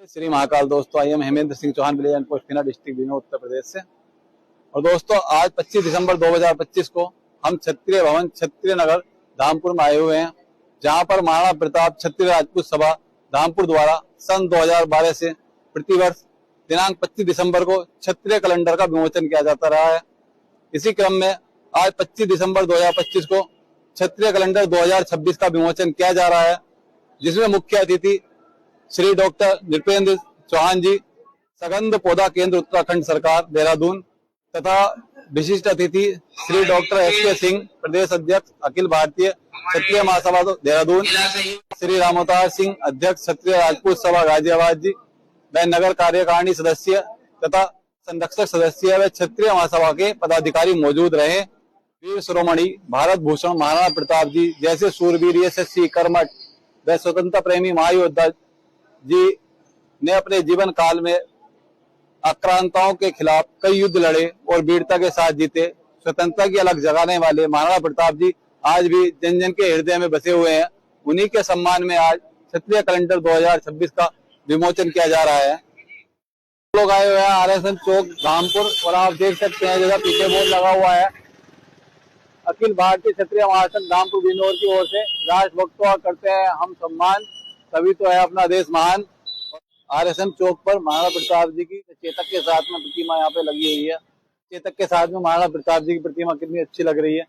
श्री महाकाल। दोस्तों, I am Hemendra Singh Chauhan, village and post district Bijnor, Uttar Pradesh से। और दोस्तों, आज 25 दिसंबर 2025 को हम क्षत्रिय भवन क्षत्रिय नगर धामपुर में आए हुए हैं, जहां पर महाराणा प्रताप क्षत्रिय राजपूत सभा धामपुर द्वारा सन 2012 से प्रतिवर्ष दिनांक 25 दिसंबर को क्षत्रिय कैलेंडर का विमोचन किया जाता रहा है। इसी क्रम में आज 25 दिसंबर 2025 को क्षत्रिय कैलेंडर 2026 का विमोचन किया जा रहा है, जिसमें मुख्य अतिथि श्री डॉक्टर नृपेंद्र चौहान जी, सगंध पौधा केंद्र उत्तराखंड सरकार देहरादून, तथा विशिष्ट अतिथि श्री डॉक्टर एस.के. सिंह, प्रदेश अध्यक्ष अखिल भारतीय क्षत्रिय महासभा देहरादून, श्री रामोतार सिंह, अध्यक्ष क्षत्रिय राजपूत सभा गाजियाबाद जी, व नगर कार्यकारिणी सदस्य तथा संरक्षक सदस्य व क्षत्रिय महासभा के पदाधिकारी मौजूद रहे। वीर शिरोमणि भारत भूषण महाराणा प्रताप जी जैसे शूरवीर, यशस्वी, कर्मठ व स्वतंत्रता प्रेमी महायोद्धा जी ने अपने जीवन काल में आक्रांताओं के खिलाफ कई युद्ध लड़े और वीरता के साथ जीते। स्वतंत्रता की अलग जगाने वाले महाराणा प्रताप जी आज भी जन जन के हृदय में बसे हुए हैं। उन्हीं के सम्मान में आज क्षत्रिय कैलेंडर 2026 का विमोचन किया जा रहा है। लोग आए हुए हैं आरएसएन चौक धामपुर, और आप देख सकते हैं जगह पीछे बोर्ड लगा हुआ है अखिल भारतीय क्षत्रिय महासंघ धामपुर बिजनौर की ओर से। राष्ट्रभक्तों करते हैं हम सम्मान, तभी तो है अपना देश महान। आरएसएन चौक पर महाराणा प्रताप जी की चेतक के साथ में प्रतिमा यहाँ पे लगी हुई है। चेतक के साथ में महाराणा प्रताप जी की प्रतिमा कितनी अच्छी लग रही है।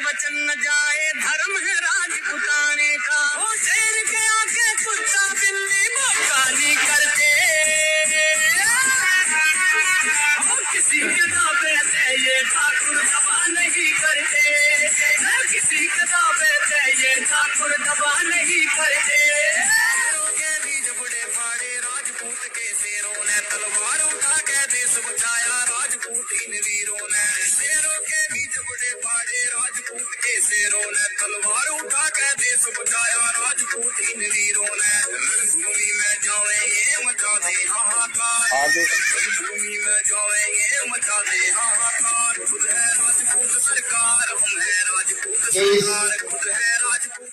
वचन न जाए, धर्म है राजपुताने का। ओ शेर के आगे कुत्ता बिल्ली मौका नहीं करते। ओ किसी के दावे से ये ठाकुर दबा नहीं करते। किसी के दावे से ये ठाकुर दबा नहीं करते। शेरों के बीच बड़े फाड़े, राजपूत के शेरों ने तलवार उठा के देश बचाया। राजपूत इन वीरों ने शेरों के बीच बड़े फाड़े, राजपूत के शेरों ने तलवार उठा के देश बचाया। राजपूत इन वीरों ने रणभूमि में जाए ये मचा दे हाहाकार। रणभूमि में जाए ये मचा दे हाहाकार। खुद है राजपूत सरकार, हम है राजपूत सरकार, खुद है राजपूत।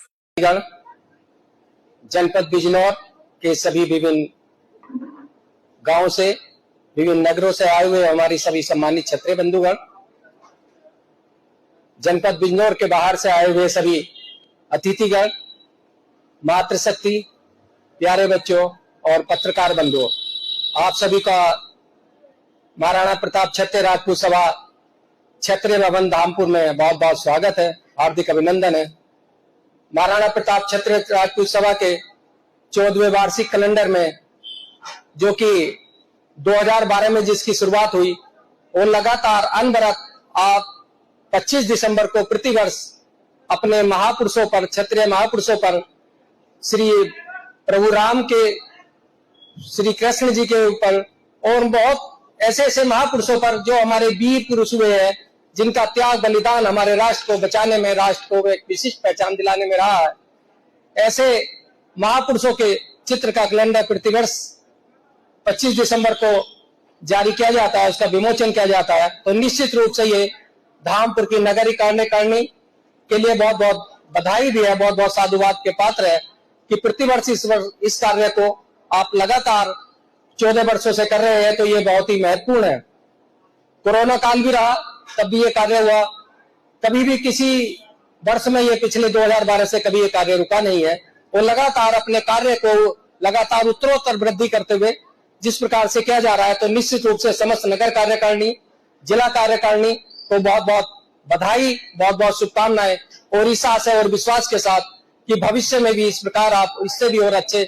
जनपद बिजनौर के सभी विभिन्न गांव से, विभिन्न नगरों से आए हुए हमारी सभी सम्मानित क्षत्रिय बंधुगण, जनपद बिजनौर के बाहर से आए हुए सभी अतिथिगण, मातृशक्ति, प्यारे बच्चों और पत्रकार बंधुओं, आप सभी का महाराणा प्रताप क्षत्रिय राजपूत सभा क्षत्रिय भवन धामपुर में बहुत बहुत स्वागत है, हार्दिक अभिनंदन है। महाराणा प्रताप क्षत्रिय राजपूत सभा के 14वें वार्षिक कैलेंडर में, जो कि 2012 में जिसकी शुरुआत हुई, वो लगातार अनवरत आप 25 दिसंबर को प्रतिवर्ष अपने महापुरुषों पर, क्षत्रिय महापुरुषों पर, श्री प्रभु राम के, श्री कृष्ण जी के ऊपर और बहुत ऐसे ऐसे महापुरुषों पर जो हमारे वीर पुरुष हुए हैं, जिनका त्याग बलिदान हमारे राष्ट्र को बचाने में, राष्ट्र को एक विशिष्ट पहचान दिलाने में रहा है, ऐसे महापुरुषों के चित्र का कैलेंडर प्रतिवर्ष 25 दिसंबर को जारी किया जाता है, उसका विमोचन किया जाता है। तो निश्चित रूप से ये धामपुर की नगरी कार्यकारिणी के लिए बहुत बहुत बधाई भी है, बहुत बहुत साधुवाद के पात्र है कि प्रतिवर्ष इस कार्य को आप लगातार 14 वर्षों से कर रहे हैं, तो ये बहुत ही महत्वपूर्ण है। कोरोना काल भी रहा, तब भी ये कार्य हुआ। कभी भी किसी वर्ष में, ये पिछले 2012 से कभी ये कार्य रुका नहीं है। वो लगातार अपने कार्य को लगातार उत्तरोत्तर वृद्धि करते हुए जिस प्रकार से किया जा रहा है, तो निश्चित रूप से समस्त नगर कार्यकारिणी, जिला कार्यकारिणी को बहुत बहुत बधाई, बहुत बहुत शुभकामनाएं, और इस आशय और विश्वास के साथ कि भविष्य में भी इस प्रकार आप इससे भी और अच्छे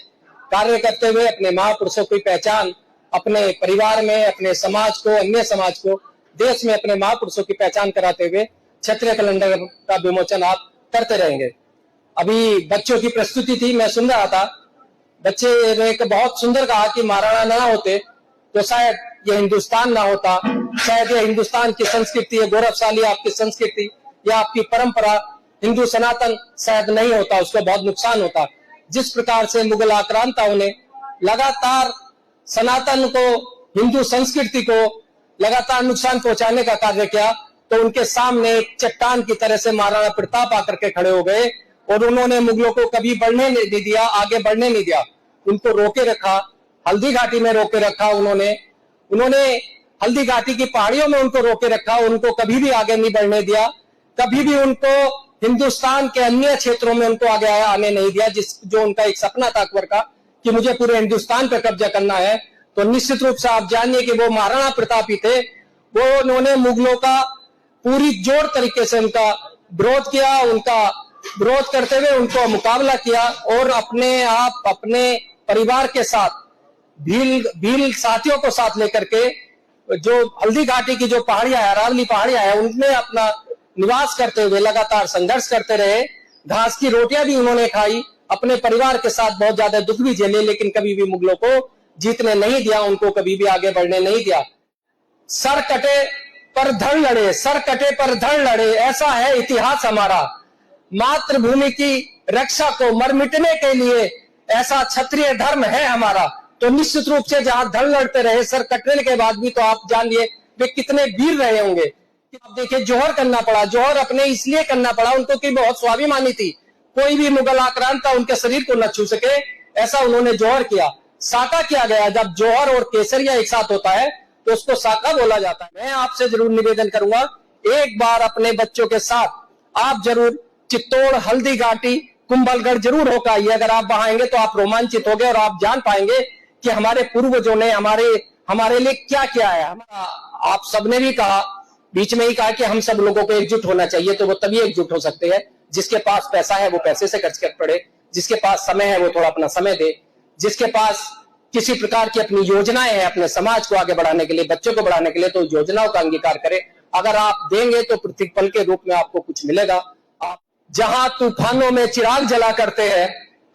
कार्य करते हुए अपने महापुरुषों की पहचान अपने परिवार में, अपने समाज को, अन्य समाज को, देश में अपने महापुरुषों की पहचान कराते हुए क्षत्रिय कैलेंडर का विमोचन आप करते रहेंगे। अभी बच्चों की प्रस्तुति थी, मैं सुन रहा था। बच्चे ने एक बहुत सुंदर कहा कि महाराणा ना होते तो शायद ये हिंदुस्तान ना होता, शायद ये हिंदुस्तान की संस्कृति, ये गौरवशाली आपकी संस्कृति या आपकी परंपरा हिंदू सनातन शायद नहीं होता, उसको बहुत नुकसान होता। जिस प्रकार से मुगल आक्रांताओं ने लगातार सनातन को, हिंदू संस्कृति को लगातार नुकसान पहुंचाने का कार्य किया, तो उनके सामने एक चट्टान की तरह से महाराणा प्रताप आकर के खड़े हो गए और उन्होंने मुगलों को कभी बढ़ने नहीं दिया, आगे बढ़ने नहीं दिया, उनको रोके रखा। हल्दी घाटी में रोके रखा उन्होंने हल्दी घाटी की पहाड़ियों में उनको रोके रखा, उनको कभी भी आगे नहीं बढ़ने दिया, कभी भी उनको हिंदुस्तान के अन्य क्षेत्रों में उनको आगे आने नहीं दिया। जो उनका एक सपना था अकबर का कि मुझे पूरे हिंदुस्तान पर कब्जा करना है, तो निश्चित रूप से आप जानिए कि वो महाराणा प्रताप ही थे। वो उन्होंने मुगलों का पूरी जोर तरीके से उनका विरोध किया, उनका विरोध करते हुए उनको मुकाबला किया और अपने आप, अपने परिवार के साथ, भील साथियों को साथ लेकर के जो हल्दी घाटी की जो पहाड़ियां है, अरावली पहाड़ियां है, उनमें अपना निवास करते हुए लगातार संघर्ष करते रहे। घास की रोटियां भी उन्होंने खाई, अपने परिवार के साथ बहुत ज्यादा दुख भी झेले, लेकिन कभी भी मुगलों को जीतने नहीं दिया, उनको कभी भी आगे बढ़ने नहीं दिया। सर कटे पर धड़ लड़े, सर कटे पर धड़ लड़े, ऐसा है इतिहास हमारा। मातृभूमि की रक्षा को मर मिटने के लिए ऐसा क्षत्रिय धर्म है हमारा। तो निश्चित रूप से जहां धड़ लड़ते रहे, सर कटने के बाद भी, तो आप जानिए वे कितने वीर रहे होंगे। आप देखिए, जोहर करना पड़ा, जोहर अपने इसलिए करना पड़ा उनको कि बहुत स्वाभिमानी थी, कोई भी मुगल आक्रांता उनके शरीर को न छू सके, ऐसा उन्होंने जोहर किया। साका किया गया, जब जोहर और केसरिया एक साथ होता है तो उसको साका बोला जाता है। मैं आपसे जरूर निवेदन करूंगा, एक बार अपने बच्चों के साथ आप जरूर चित्तौड़, हल्दी घाटी, कुंभलगढ़ जरूर होकर आइए। अगर आप वहां आएंगे तो आप रोमांचित होंगे और आप जान पाएंगे कि हमारे पूर्वजों ने हमारे लिए क्या किया है। आप सबने भी कहा, बीच में ही कहा कि हम सब लोगों को एकजुट होना चाहिए, तो वो तभी एकजुट हो सकते हैं जिसके पास पैसा है वो पैसे से खर्च कर पड़े, जिसके पास समय है वो थोड़ा अपना समय दे, जिसके पास किसी प्रकार की अपनी योजनाएं हैं अपने समाज को आगे बढ़ाने के लिए, बच्चों को बढ़ाने के लिए, तो योजनाओं का अंगीकार करे। अगर आप देंगे तो प्रतिफल के रूप में आपको कुछ मिलेगा। आप जहां तूफानों में चिराग जला करते हैं,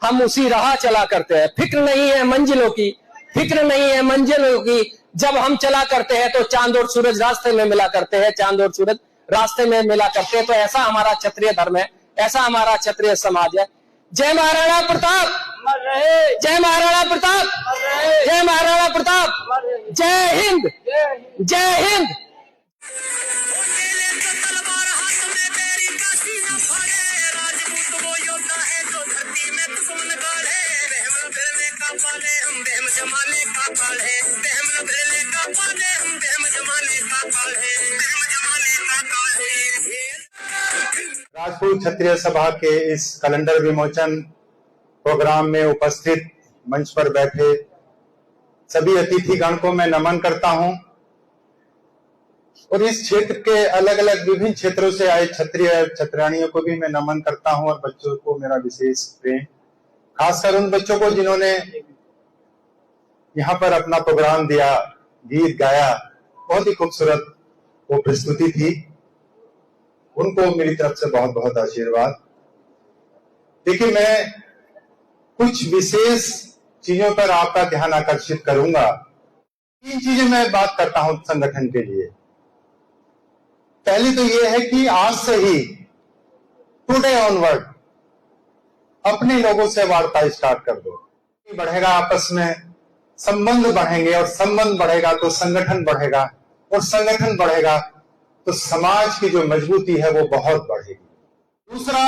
हम उसी राह चला करते हैं। फिक्र नहीं है मंजिलों की, फिक्र नहीं है मंजिलों की। जब हम चला करते हैं तो चांद और सूरज रास्ते में मिला करते हैं, चांद और सूरज रास्ते में मिला करते हैं। तो ऐसा हमारा क्षत्रिय धर्म है, ऐसा हमारा क्षत्रिय समाज है। जय महाराणा प्रताप, जय महाराणा प्रताप, जय महाराणा प्रताप, जय हिंद, जय हिंद। तलवार हाथ में तेरी काशी न फाड़े, राजपूत वो योद्धा है जो धरती में दुश्मन गाड़े। बहम भिड़ने का पाले हम बहम जमाने का काल है, बहम भिड़ने का पाले हम बहम जमाने का काल है, बहम जमाने का काल है। राजपूत क्षत्रिय सभा के इस कैलेंडर विमोचन प्रोग्राम में उपस्थित मंच पर बैठे सभी अतिथिगण को मैं नमन करता हूं और इस क्षेत्र के अलग अलग विभिन्न क्षेत्रों से आए क्षत्रिय क्षत्रियाणियों को भी मैं नमन करता हूं और बच्चों को मेरा विशेष प्रेम, खासकर उन बच्चों को जिन्होंने यहाँ पर अपना प्रोग्राम दिया, गीत गाया, बहुत ही खूबसूरत वो प्रस्तुति थी। उनको मेरी तरफ से बहुत बहुत आशीर्वाद। देखिए, मैं कुछ विशेष चीजों पर आपका ध्यान आकर्षित करूंगा। 3 चीजें मैं बात करता हूं संगठन के लिए। पहली तो यह है कि आज से ही टुडे ऑनवर्ड अपने लोगों से वार्ता स्टार्ट कर दो। बढ़ेगा, आपस में संबंध बढ़ेंगे और संबंध बढ़ेगा तो संगठन बढ़ेगा और संगठन बढ़ेगा तो समाज की जो मजबूती है वो बहुत बढ़ेगी। दूसरा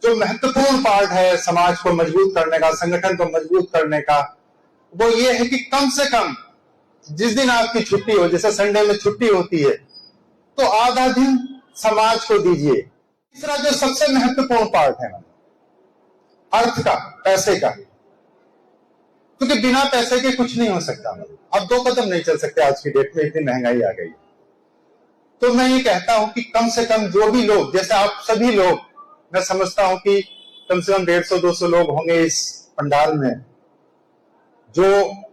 जो महत्वपूर्ण पार्ट है समाज को मजबूत करने का, संगठन को मजबूत करने का, वो ये है कि कम से कम जिस दिन आपकी छुट्टी हो, जैसे संडे में छुट्टी होती है, तो आधा दिन समाज को दीजिए। तीसरा जो सबसे महत्वपूर्ण पार्ट है अर्थ का, पैसे का, क्योंकि बिना पैसे के कुछ नहीं हो सकता। अब 2 कदम नहीं चल सकते आज की डेट में, इतनी महंगाई आ गई। तो मैं ये कहता हूं कि कम से कम जो भी लोग, जैसे आप सभी लोग, मैं समझता हूं कि कम से कम 150-200 लोग होंगे इस पंडाल में, जो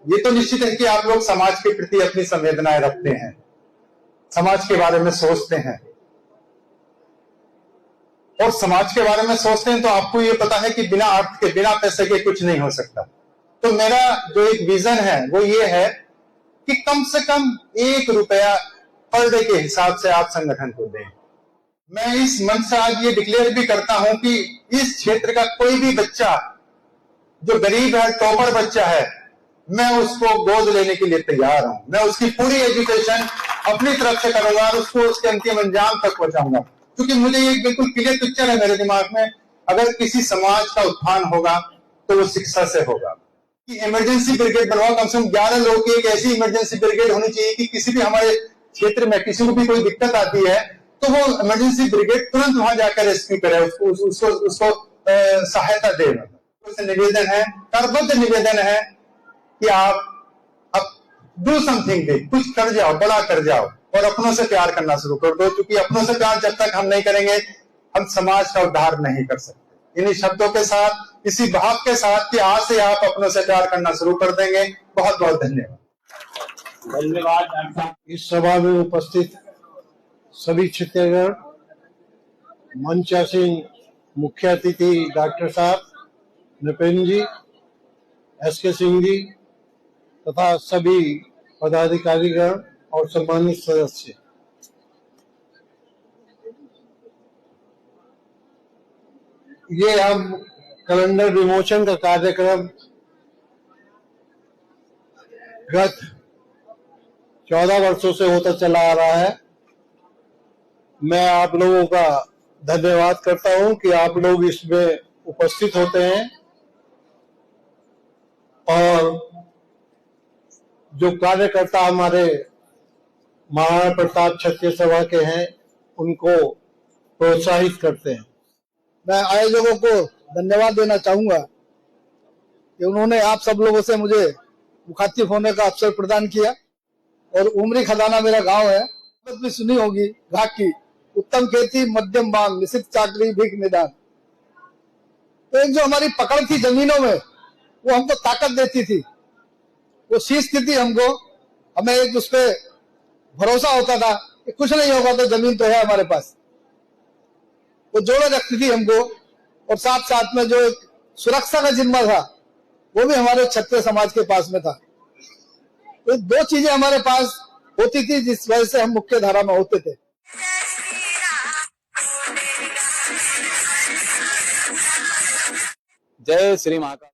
ये तो निश्चित है कि आप लोग समाज के प्रति अपनी संवेदनाएं रखते हैं, समाज के बारे में सोचते हैं। और समाज के बारे में सोचते हैं तो आपको ये पता है कि बिना अर्थ के, बिना पैसे के कुछ नहीं हो सकता। तो मेरा जो एक विजन है वो ये है कि कम से कम 1 रुपया पर डे के हिसाब से आप संगठन को दें। मैं इस मंच से आज ये डिक्लेयर भी करता हूं कि इस क्षेत्र का कोई भी बच्चा जो गरीब है, टॉपर बच्चा है, मैं उसको गोद लेने के लिए तैयार हूं। मैं उसकी पूरी एजुकेशन अपनी तरफ से करूंगा और उसको उसके अंतिम अंजाम तक पहुंचाऊंगा, क्योंकि मुझे एक बिल्कुल क्लियर पिक्चर है मेरे दिमाग में, अगर किसी समाज का उत्थान होगा तो वो शिक्षा से होगा। कि इमरजेंसी ब्रिगेड बनवाओ, कम से कम 11 लोगों की एक ऐसी इमरजेंसी ब्रिगेड होनी चाहिए कि किसी भी हमारे क्षेत्र में किसी को भी कोई दिक्कत आती है तो वो इमरजेंसी ब्रिगेड तुरंत वहां जाकर रेस्क्यू करे, उसको सहायता दे। निवेदन है, करबद्ध निवेदन है कि आप अब डू समथिंग बिग, कुछ कर जाओ, बड़ा कर जाओ और अपनों से प्यार करना शुरू कर दो, क्योंकि अपनों से प्यार जब तक हम नहीं करेंगे हम समाज का उद्धार नहीं कर सकते। इन्हीं शब्दों के साथ, इसी भाव के साथ कि आज से आप अपनों से प्यार करना शुरू कर देंगे। बहुत बहुत धन्यवाद। धन्यवाद। इस सभा में उपस्थित सभी छत्तीसगढ़, मंचासीन मुख्य अतिथि डॉक्टर साहब, नृपेंद्र जी, SK सिंह जी तथा सभी पदाधिकारीगण और सम्मानित सदस्य, ये हम कैलेंडर विमोचन का कार्यक्रम गत 14 वर्षों से होता चला आ रहा है। मैं आप लोगों का धन्यवाद करता हूं कि आप लोग इसमें उपस्थित होते हैं और जो कार्यकर्ता हमारे महाराणा प्रताप क्षत्रिय सभा के हैं उनको प्रोत्साहित करते हैं। मैं आयोजकों को धन्यवाद देना चाहूंगा कि उन्होंने आप सब लोगों से मुझे मुखातिब होने का अवसर प्रदान किया। और उमरी खजाना मेरा गांव है, भी सुनी होगी घाट की, उत्तम खेती मध्यम बांग निश्चित चाकरी भीख निदान। तो एक जो हमारी पकड़ थी जमीनों में, वो हमको ताकत देती थी, वो शीश थी हमको, हमें एक उस पर भरोसा होता था कि कुछ नहीं होगा तो जमीन तो है हमारे पास, वो जोड़े रखती थी हमको। और साथ साथ में जो एक सुरक्षा का जिम्मा था वो भी हमारे क्षत्रिय समाज के पास में था। तो 2 चीजें हमारे पास होती थी जिस वजह से हम मुख्य धारा में होते थे। जय श्री महाकाल।